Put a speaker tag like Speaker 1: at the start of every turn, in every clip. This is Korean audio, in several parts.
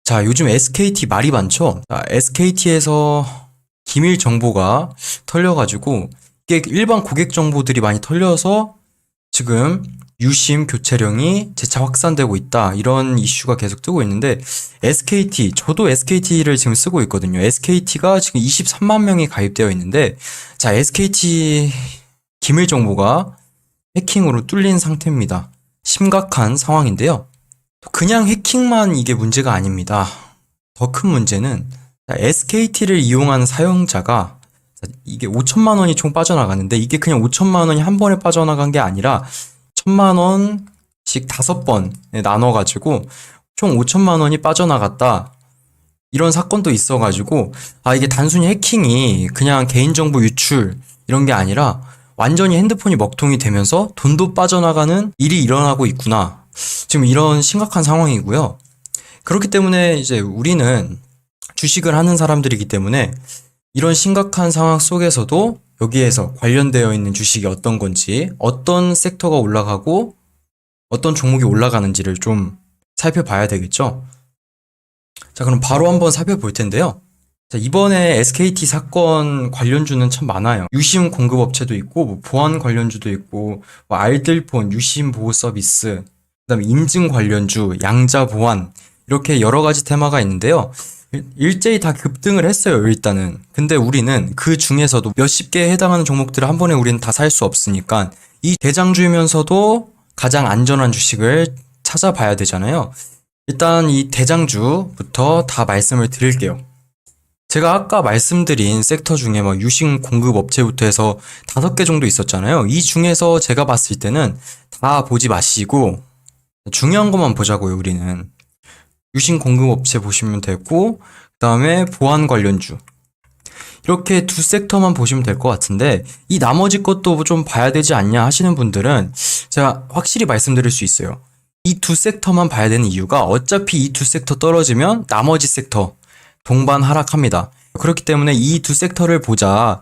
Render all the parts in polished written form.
Speaker 1: 자, 요즘 SKT 말이 많죠? SKT에서 기밀 정보가 털려가지고 이게 일반 고객 정보들이 많이 털려서 지금 유심 교체령이 재차 확산되고 있다. 이런 이슈가 계속 뜨고 있는데 저도 SKT를 지금 쓰고 있거든요. SKT가 지금 23만 명이 가입되어 있는데 자, SKT 기밀 정보가 해킹으로 뚫린 상태입니다. 심각한 상황인데요. 그냥 해킹만 이게 문제가 아닙니다. 더 큰 문제는 SKT를 이용하는 사용자가 이게 5천만 원이 총 빠져나가는데 이게 그냥 5천만 원이 한 번에 빠져나간 게 아니라 1천만 원씩 5번에 나눠가지고 총 5천만 원이 빠져나갔다. 이런 사건도 있어가지고 이게 단순히 해킹이 그냥 개인정보 유출 이런 게 아니라 완전히 핸드폰이 먹통이 되면서 돈도 빠져나가는 일이 일어나고 있구나. 지금 이런 심각한 상황이고요. 그렇기 때문에 이제 우리는 주식을 하는 사람들이기 때문에 이런 심각한 상황 속에서도 여기에서 관련되어 있는 주식이 어떤 건지, 어떤 섹터가 올라가고 어떤 종목이 올라가는지를 좀 살펴봐야 되겠죠. 자, 그럼 바로 한번 살펴볼 텐데요. 자, 이번에 SKT 사건 관련주는 참 많아요. 유심 공급업체도 있고, 보안 관련주도 있고, 알뜰폰, 유심 보호 서비스, 그다음에 인증 관련주, 양자 보안 이렇게 여러 가지 테마가 있는데요. 일제히 다 급등을 했어요, 일단은. 근데 우리는 그 중에서도 몇십 개에 해당하는 종목들을 한 번에 우리는 다 살 수 없으니까 이 대장주이면서도 가장 안전한 주식을 찾아봐야 되잖아요. 일단 이 대장주부터 다 말씀을 드릴게요. 제가 아까 말씀드린 섹터 중에 유심 공급 업체부터 해서 5개 정도 있었잖아요. 이 중에서 제가 봤을 때는 다 보지 마시고 중요한 것만 보자고요, 우리는. 유심 공급 업체 보시면 되고, 그 다음에 보안 관련주. 이렇게 두 섹터만 보시면 될 것 같은데, 이 나머지 것도 좀 봐야 되지 않냐 하시는 분들은 제가 확실히 말씀드릴 수 있어요. 이 두 섹터만 봐야 되는 이유가 어차피 이 두 섹터 떨어지면 나머지 섹터 동반 하락합니다. 그렇기 때문에 이 두 섹터를 보자.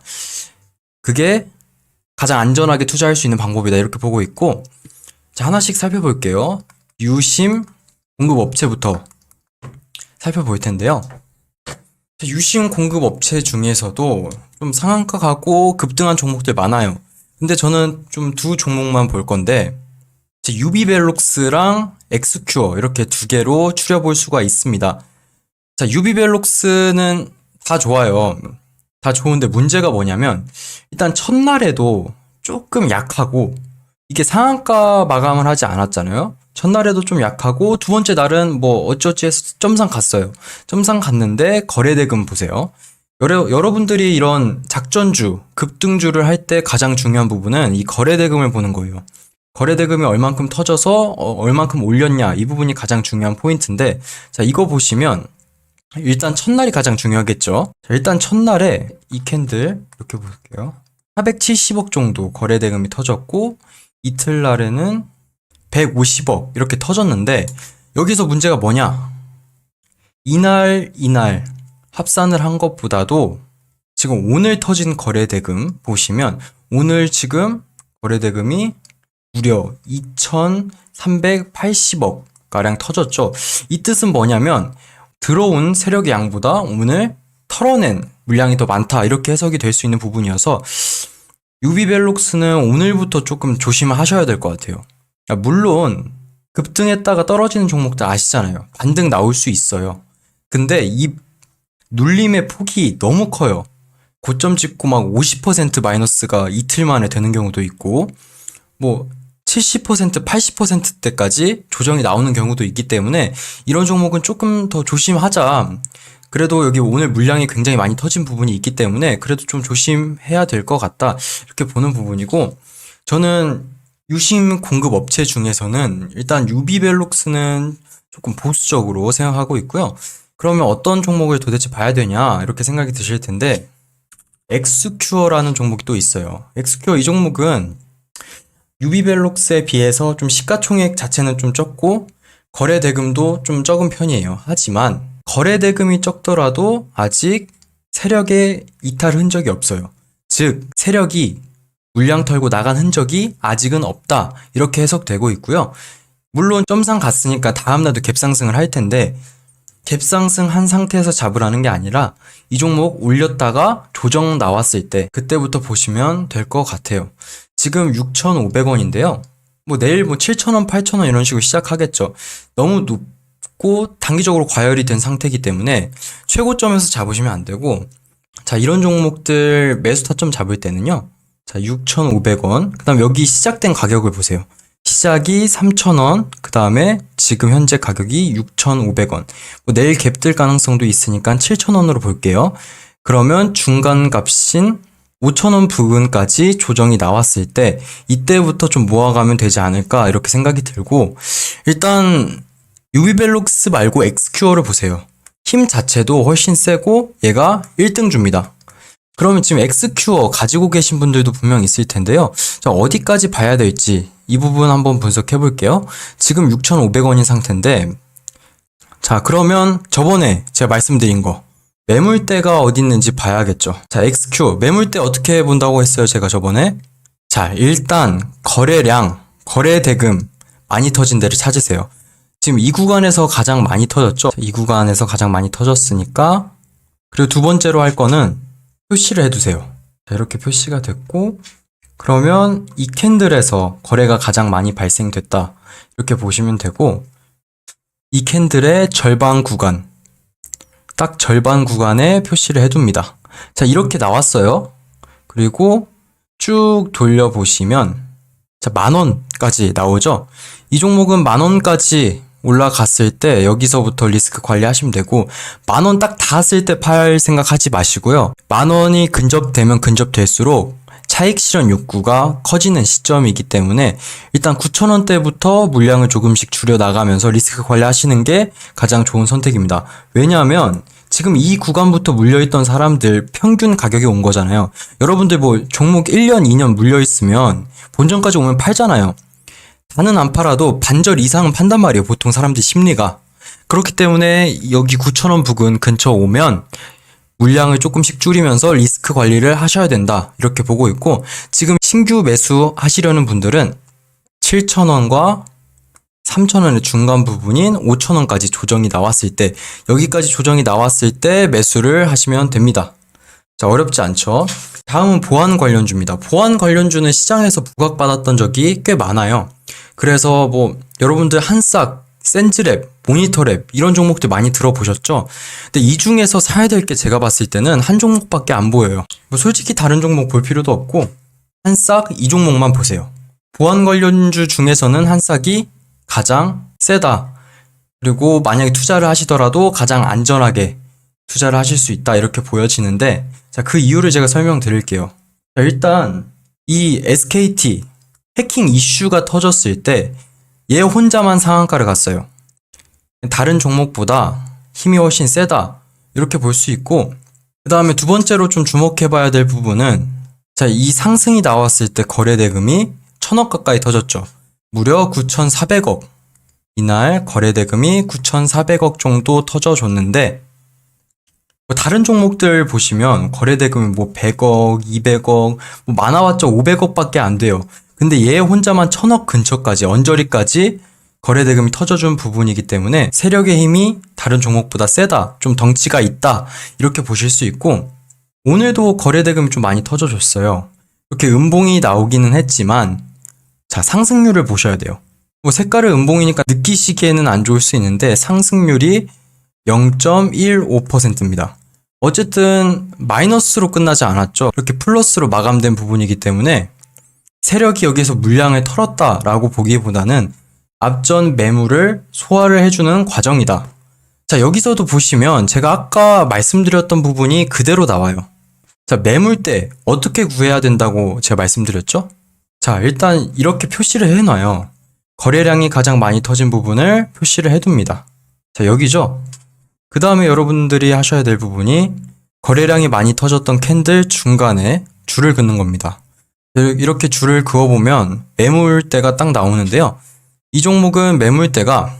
Speaker 1: 그게 가장 안전하게 투자할 수 있는 방법이다. 이렇게 보고 있고, 자, 하나씩 살펴볼게요. 유심 공급 업체부터 살펴볼 텐데요. 유심 공급 업체 중에서도 좀 상한가 가고 급등한 종목들 많아요. 근데 저는 좀 두 종목만 볼 건데, 유비벨록스랑 엑스큐어 이렇게 두 개로 추려볼 수가 있습니다. 자, 유비벨록스는 다 좋아요. 다 좋은데 문제가 뭐냐면, 일단 첫날에도 조금 약하고, 이게 상한가 마감을 하지 않았잖아요. 첫날에도 좀 약하고 두 번째 날은 어쩌지 해서 점상 갔어요. 점상 갔는데 거래대금 보세요. 여러분들이 이런 작전주, 급등주를 할 때 가장 중요한 부분은 이 거래대금을 보는 거예요. 거래대금이 얼만큼 터져서 얼만큼 올렸냐, 이 부분이 가장 중요한 포인트인데, 자, 이거 보시면 일단 첫날이 가장 중요하겠죠. 자, 일단 첫날에 이 캔들 이렇게 볼게요. 470억 정도 거래대금이 터졌고, 이틀날에는 150억 이렇게 터졌는데, 여기서 문제가 뭐냐? 이날 합산을 한 것보다도 지금 오늘 터진 거래대금 보시면 오늘 지금 거래대금이 무려 2,380억 가량 터졌죠. 이 뜻은 뭐냐면 들어온 세력의 양보다 오늘 털어낸 물량이 더 많다, 이렇게 해석이 될 수 있는 부분이어서 유비벨록스는 오늘부터 조금 조심하셔야 될 것 같아요. 물론 급등했다가 떨어지는 종목들 아시잖아요. 반등 나올 수 있어요. 근데 이 눌림의 폭이 너무 커요. 고점 찍고 막 50% 마이너스가 이틀 만에 되는 경우도 있고, 70%, 80%대까지 조정이 나오는 경우도 있기 때문에 이런 종목은 조금 더 조심하자. 그래도 여기 오늘 물량이 굉장히 많이 터진 부분이 있기 때문에 그래도 좀 조심해야 될 것 같다, 이렇게 보는 부분이고, 저는 유심 공급 업체 중에서는 일단 유비벨록스는 조금 보수적으로 생각하고 있고요. 그러면 어떤 종목을 도대체 봐야 되냐, 이렇게 생각이 드실 텐데, 엑스큐어라는 종목이 또 있어요. 엑스큐어 이 종목은 유비벨록스에 비해서 좀 시가총액 자체는 좀 적고 거래대금도 좀 적은 편이에요. 하지만 거래대금이 적더라도 아직 세력의 이탈 흔적이 없어요. 즉 세력이 물량 털고 나간 흔적이 아직은 없다, 이렇게 해석되고 있고요. 물론 점상 갔으니까 다음날도 갭상승을 할 텐데 갭상승한 상태에서 잡으라는 게 아니라 이 종목 올렸다가 조정 나왔을 때 그때부터 보시면 될 것 같아요. 지금 6,500원인데요. 뭐 내일 뭐 7,000원, 8,000원 이런 식으로 시작하겠죠. 너무 높고 단기적으로 과열이 된 상태이기 때문에 최고점에서 잡으시면 안 되고, 자, 이런 종목들 매수 타점 잡을 때는요. 자, 6,500원. 그다음 여기 시작된 가격을 보세요. 시작이 3,000원, 그 다음에 지금 현재 가격이 6,500원. 뭐 내일 갭 뜰 가능성도 있으니까 7,000원으로 볼게요. 그러면 중간 값인 5,000원 부근까지 조정이 나왔을 때 이때부터 좀 모아가면 되지 않을까 이렇게 생각이 들고, 일단 유비벨록스 말고 엑스큐어를 보세요. 힘 자체도 훨씬 세고 얘가 1등 줍니다. 그러면 지금 엑스큐어 가지고 계신 분들도 분명 있을 텐데요. 자, 어디까지 봐야 될지 이 부분 한번 분석해 볼게요. 지금 6,500원인 상태인데, 자, 그러면 저번에 제가 말씀드린 거 매물대가 어디 있는지 봐야겠죠. 자, 엑스큐 매물대 어떻게 본다고 했어요, 제가 저번에? 자, 일단 거래량, 거래 대금 많이 터진 데를 찾으세요. 지금 이 구간에서 가장 많이 터졌죠. 이 구간에서 가장 많이 터졌으니까, 그리고 두 번째로 할 거는 표시를 해두세요. 자, 이렇게 표시가 됐고, 그러면 이 캔들에서 거래가 가장 많이 발생됐다 이렇게 보시면 되고, 이 캔들의 절반 구간, 딱 절반 구간에 표시를 해둡니다. 자, 이렇게 나왔어요. 그리고 쭉 돌려보시면, 자, 10,000원까지 나오죠. 이 종목은 10,000원까지 올라갔을 때 여기서부터 리스크 관리하시면 되고, 10,000원 딱 닿았을 때 팔 생각하지 마시고요. 10,000원이 근접되면 근접될수록 차익 실현 욕구가 커지는 시점이기 때문에 일단 9,000원대부터 물량을 조금씩 줄여 나가면서 리스크 관리하시는 게 가장 좋은 선택입니다. 왜냐하면 지금 이 구간부터 물려있던 사람들 평균 가격이 온 거잖아요. 여러분들 뭐 종목 1년, 2년 물려있으면 본전까지 오면 팔잖아요. 다는 안 팔아도 반절 이상은 판단 말이에요. 보통 사람들 심리가. 그렇기 때문에 여기 9,000원 부근 근처 오면 물량을 조금씩 줄이면서 리스크 관리를 하셔야 된다 이렇게 보고 있고, 지금 신규 매수 하시려는 분들은 7,000원과 3,000원의 중간 부분인 5,000원까지 조정이 나왔을 때, 여기까지 조정이 나왔을 때 매수를 하시면 됩니다. 자, 어렵지 않죠? 다음은 보안 관련주입니다. 보안 관련주는 시장에서 부각받았던 적이 꽤 많아요. 그래서 뭐 여러분들 한싹, 센즈랩, 모니터랩 이런 종목들 많이 들어보셨죠? 근데 이 중에서 사야 될 게 제가 봤을 때는 한 종목밖에 안 보여요. 뭐 솔직히 다른 종목 볼 필요도 없고 한싹 이 종목만 보세요. 보안 관련주 중에서는 한싹이 가장 세다. 그리고 만약에 투자를 하시더라도 가장 안전하게 투자를 하실 수 있다 이렇게 보여지는데, 자, 그 이유를 제가 설명드릴게요. 자, 일단 이 SKT 해킹 이슈가 터졌을 때 얘 혼자만 상한가를 갔어요. 다른 종목보다 힘이 훨씬 세다 이렇게 볼 수 있고, 그 다음에 두 번째로 좀 주목해 봐야 될 부분은, 자, 이 상승이 나왔을 때 거래 대금이 1,000억 가까이 터졌죠. 무려 9,400억. 이날 거래 대금이 9,400억 정도 터져줬는데, 뭐 다른 종목들 보시면 거래 대금이 뭐 100억, 200억, 뭐 많아봤자 500억밖에 안 돼요. 근데 얘 혼자만 1,000억 근처까지, 언저리까지 거래 대금이 터져준 부분이기 때문에 세력의 힘이 다른 종목보다 세다, 좀 덩치가 있다 이렇게 보실 수 있고, 오늘도 거래 대금이 좀 많이 터져줬어요. 이렇게 음봉이 나오기는 했지만, 자, 상승률을 보셔야 돼요. 뭐 색깔을 음봉이니까 느끼시기에는 안 좋을 수 있는데 상승률이 0.15%입니다. 어쨌든 마이너스로 끝나지 않았죠. 이렇게 플러스로 마감된 부분이기 때문에 세력이 여기서 물량을 털었다라고 보기보다는 앞전 매물을 소화를 해주는 과정이다. 자, 여기서도 보시면 제가 아까 말씀드렸던 부분이 그대로 나와요. 자, 매물대 어떻게 구해야 된다고 제가 말씀드렸죠? 자, 일단 이렇게 표시를 해놔요. 거래량이 가장 많이 터진 부분을 표시를 해둡니다. 자, 여기죠? 그 다음에 여러분들이 하셔야 될 부분이 거래량이 많이 터졌던 캔들 중간에 줄을 긋는 겁니다. 이렇게 줄을 그어보면 매물대가 딱 나오는데요. 이 종목은 매물대가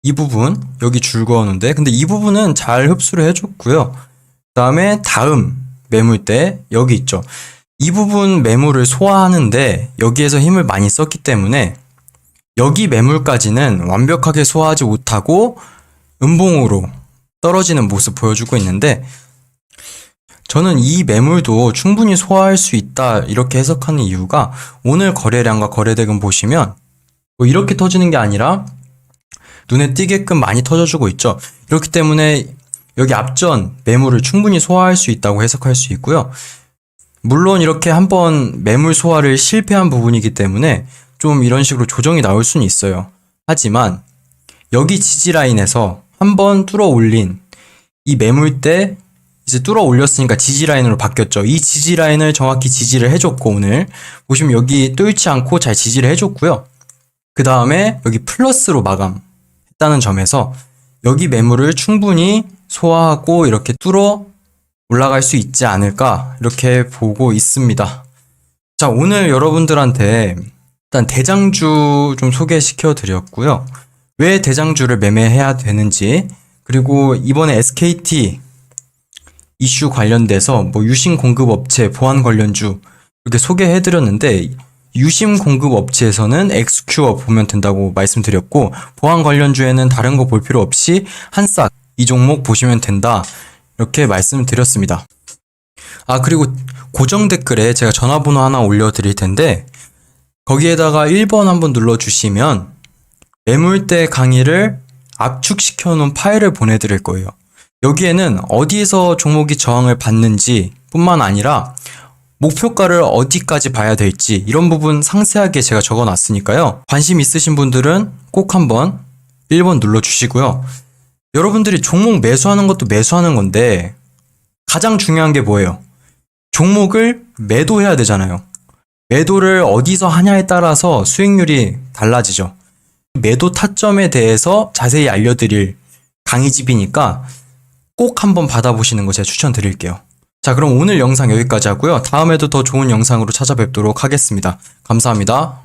Speaker 1: 이 부분, 여기 줄 그었는데, 근데 이 부분은 잘 흡수를 해줬고요. 그 다음에 다음 매물대, 여기 있죠. 이 부분 매물을 소화하는데 여기에서 힘을 많이 썼기 때문에 여기 매물까지는 완벽하게 소화하지 못하고 음봉으로 떨어지는 모습 보여주고 있는데, 저는 이 매물도 충분히 소화할 수 있다 이렇게 해석하는 이유가, 오늘 거래량과 거래대금 보시면 뭐 이렇게 터지는 게 아니라 눈에 띄게끔 많이 터져주고 있죠. 이렇기 때문에 여기 앞전 매물을 충분히 소화할 수 있다고 해석할 수 있고요. 물론 이렇게 한번 매물 소화를 실패한 부분이기 때문에 좀 이런 식으로 조정이 나올 수는 있어요. 하지만 여기 지지라인에서 한번 뚫어 올린 이 매물대, 이제 뚫어 올렸으니까 지지라인으로 바뀌었죠. 이 지지라인을 정확히 지지를 해줬고, 오늘 보시면 여기 뚫지 않고 잘 지지를 해줬고요. 그 다음에 여기 플러스로 마감했다는 점에서 여기 매물을 충분히 소화하고 이렇게 뚫어 올라갈 수 있지 않을까 이렇게 보고 있습니다. 자, 오늘 여러분들한테 일단 대장주 좀 소개시켜 드렸고요. 왜 대장주를 매매해야 되는지, 그리고 이번에 SKT 이슈 관련돼서 뭐 유심 공급 업체, 보안 관련주 이렇게 소개해 드렸는데, 유심 공급 업체에서는 엑스큐어 보면 된다고 말씀드렸고, 보안 관련주에는 다른 거 볼 필요 없이 한싹 이 종목 보시면 된다 이렇게 말씀드렸습니다. 아, 그리고 고정 댓글에 제가 전화번호 하나 올려드릴 텐데, 거기에다가 1번 한번 눌러주시면 매물대 강의를 압축시켜 놓은 파일을 보내드릴 거예요. 여기에는 어디에서 종목이 저항을 받는지 뿐만 아니라 목표가를 어디까지 봐야 될지 이런 부분 상세하게 제가 적어 놨으니까요. 관심 있으신 분들은 꼭 한번 1번 눌러주시고요. 여러분들이 종목 매수하는 것도 매수하는 건데, 가장 중요한 게 뭐예요? 종목을 매도해야 되잖아요. 매도를 어디서 하냐에 따라서 수익률이 달라지죠. 매도 타점에 대해서 자세히 알려드릴 강의집이니까 꼭 한번 받아보시는 거 제가 추천드릴게요. 자, 그럼 오늘 영상 여기까지 하고요. 다음에도 더 좋은 영상으로 찾아뵙도록 하겠습니다. 감사합니다.